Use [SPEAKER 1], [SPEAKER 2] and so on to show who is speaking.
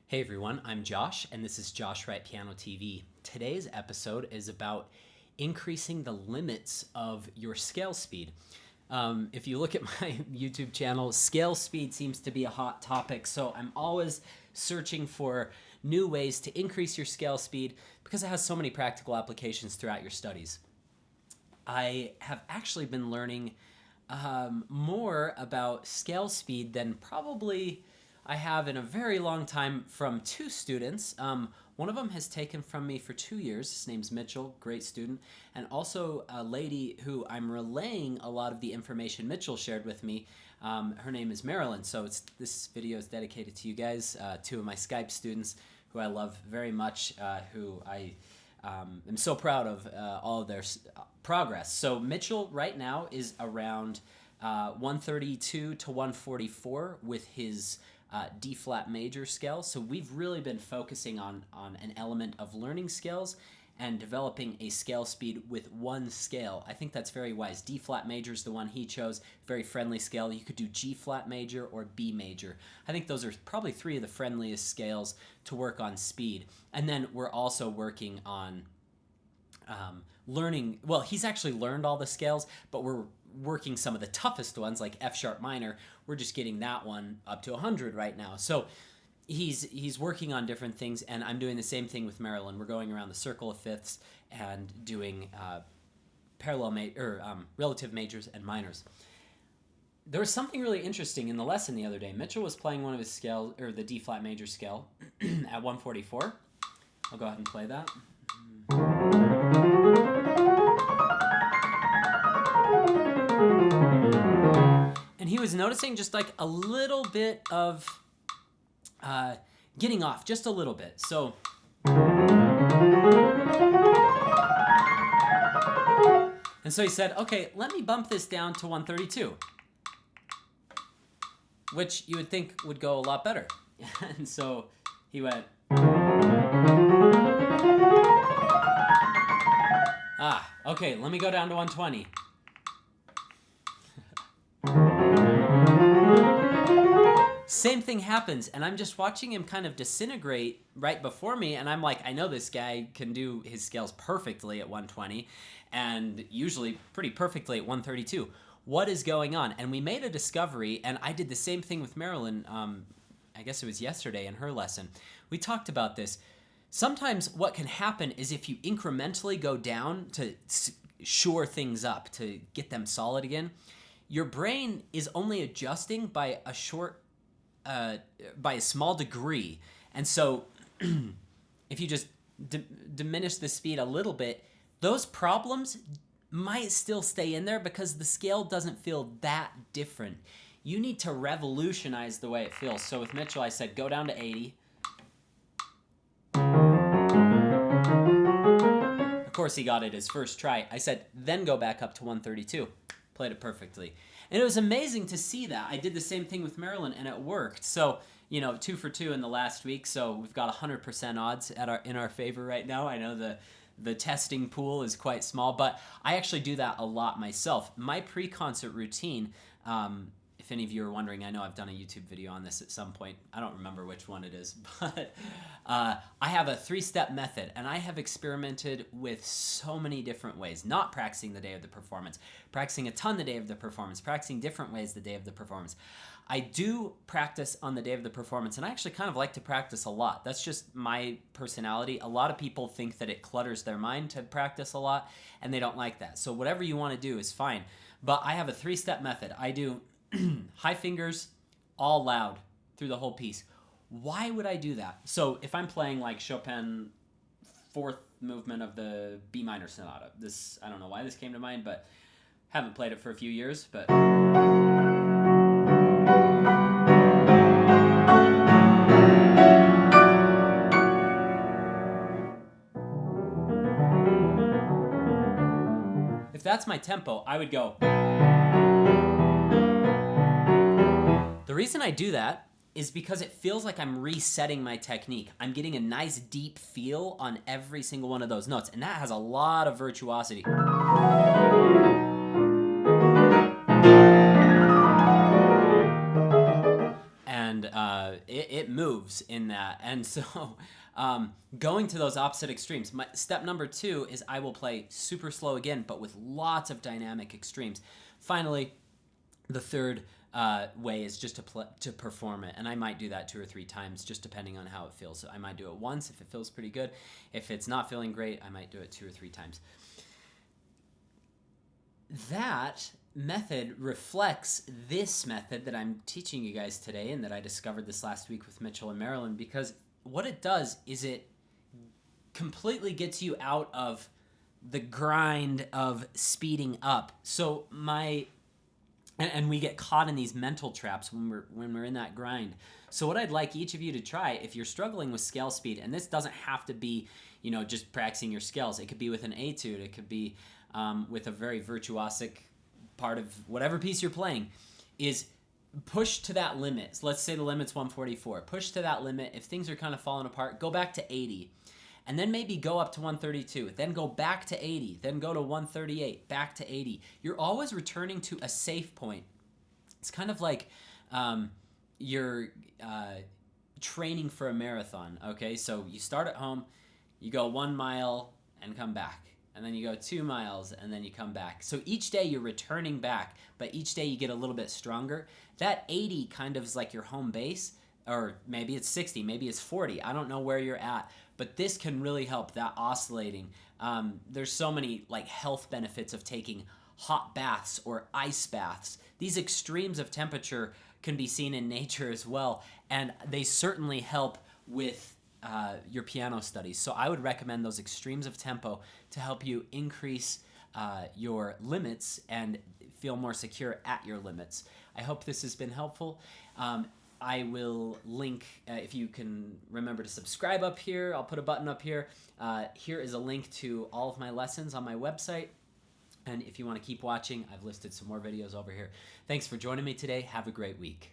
[SPEAKER 1] Hey everyone, I'm Josh, and this is Josh Wright Piano TV. Today's episode is about increasing the limits of your scale speed. If you look at my YouTube channel, scale speed seems to be a hot topic, so I'm always searching for new ways to increase your scale speed because it has so many practical applications throughout your studies. I have actually been learning more about scale speed than probably I have in a very long time from two students. One of them has taken from me for 2 years. His name's Mitchell, great student, and also a lady who I'm relaying a lot of the information Mitchell shared with me. Her name is Marilyn, so this video is dedicated to you guys, two of my Skype students who I love very much, who I am so proud of all of their progress. So Mitchell right now is around 132 to 144 with his D flat major scale. So we've really been focusing on an element of learning scales and developing a scale speed with one scale. I think that's very wise. D flat major is the one he chose, very friendly scale. You could do G flat major or B major. I think those are probably three of the friendliest scales to work on speed. And then we're also working on learning, well, he's actually learned all the scales, but we're working some of the toughest ones like F sharp minor. We're just getting that one up to 100 right now. So he's working on different things, and I'm doing the same thing with Marilyn. We're going around the circle of fifths and doing relative majors and minors. There was something really interesting in the lesson the other day. Mitchell was playing one of his scales, or the D flat major scale at 144. I'll go ahead and play that. And he was noticing just like a little bit of getting off, just a little bit. So and so he said, okay, let me bump this down to 132, which you would think would go a lot better. And so he went, okay, let me go down to 120. Same thing happens, and I'm just watching him kind of disintegrate right before me, and I'm like, I know this guy can do his scales perfectly at 120, and usually pretty perfectly at 132. What is going on? And we made a discovery, and I did the same thing with Marilyn, I guess it was yesterday in her lesson. We talked about this. Sometimes what can happen is if you incrementally go down to shore things up, to get them solid again, your brain is only adjusting by a small degree. And so if you just diminish the speed a little bit, those problems might still stay in there because the scale doesn't feel that different. You need to revolutionize the way it feels. So with Mitchell, I said, go down to 80. Of course, he got it his first try. I said, then go back up to 132. Played it perfectly. And it was amazing to see that. I did the same thing with Marilyn, and it worked. So, 2 for 2 in the last week, so we've got 100% odds in our favor right now. I know the testing pool is quite small, but I actually do that a lot myself. My pre-concert routine, if any of you are wondering, I know I've done a YouTube video on this at some point. I don't remember which one it is, but I have a 3-step method, and I have experimented with so many different ways. Not practicing the day of the performance, practicing a ton the day of the performance, practicing different ways the day of the performance. I do practice on the day of the performance, and I actually kind of like to practice a lot. That's just my personality. A lot of people think that it clutters their mind to practice a lot, and they don't like that. So whatever you want to do is fine. But I have a 3-step method. I do high fingers, all loud through the whole piece. Why would I do that? So if I'm playing like Chopin 4th movement of the B minor sonata, I don't know why this came to mind, but haven't played it for a few years, but if that's my tempo, I would go. The reason I do that is because it feels like I'm resetting my technique. I'm getting a nice deep feel on every single one of those notes, and that has a lot of virtuosity. And it moves in that. And so going to those opposite extremes. Step number 2 is I will play super slow again, but with lots of dynamic extremes. Finally, the third way is just to perform it, and I might do that 2 or 3 times, just depending on how it feels. So I might do it once if it feels pretty good. If it's not feeling great, I might do it 2 or 3 times. That method reflects this method that I'm teaching you guys today, and that I discovered this last week with Mitchell and Marilyn, because what it does is it completely gets you out of the grind of speeding up. So and we get caught in these mental traps when we're in that grind. So what I'd like each of you to try, if you're struggling with scale speed, and this doesn't have to be, just practicing your scales. It could be with an etude. It could be with a very virtuosic part of whatever piece you're playing, is push to that limit. So let's say the limit's 144. Push to that limit. If things are kind of falling apart, go back to 80. And then maybe go up to 132, then go back to 80, then go to 138, back to 80. You're always returning to a safe point. It's kind of like you're training for a marathon, okay? So you start at home, you go 1 mile and come back. And then you go 2 miles and then you come back. So each day you're returning back, but each day you get a little bit stronger. That 80 kind of is like your home base, or maybe it's 60, maybe it's 40. I don't know where you're at, but this can really help that oscillating. There's so many health benefits of taking hot baths or ice baths. These extremes of temperature can be seen in nature as well, and they certainly help with your piano studies. So I would recommend those extremes of tempo to help you increase your limits and feel more secure at your limits. I hope this has been helpful. I will link, if you can remember to subscribe up here, I'll put a button up here. Here is a link to all of my lessons on my website. And if you want to keep watching, I've listed some more videos over here. Thanks for joining me today. Have a great week.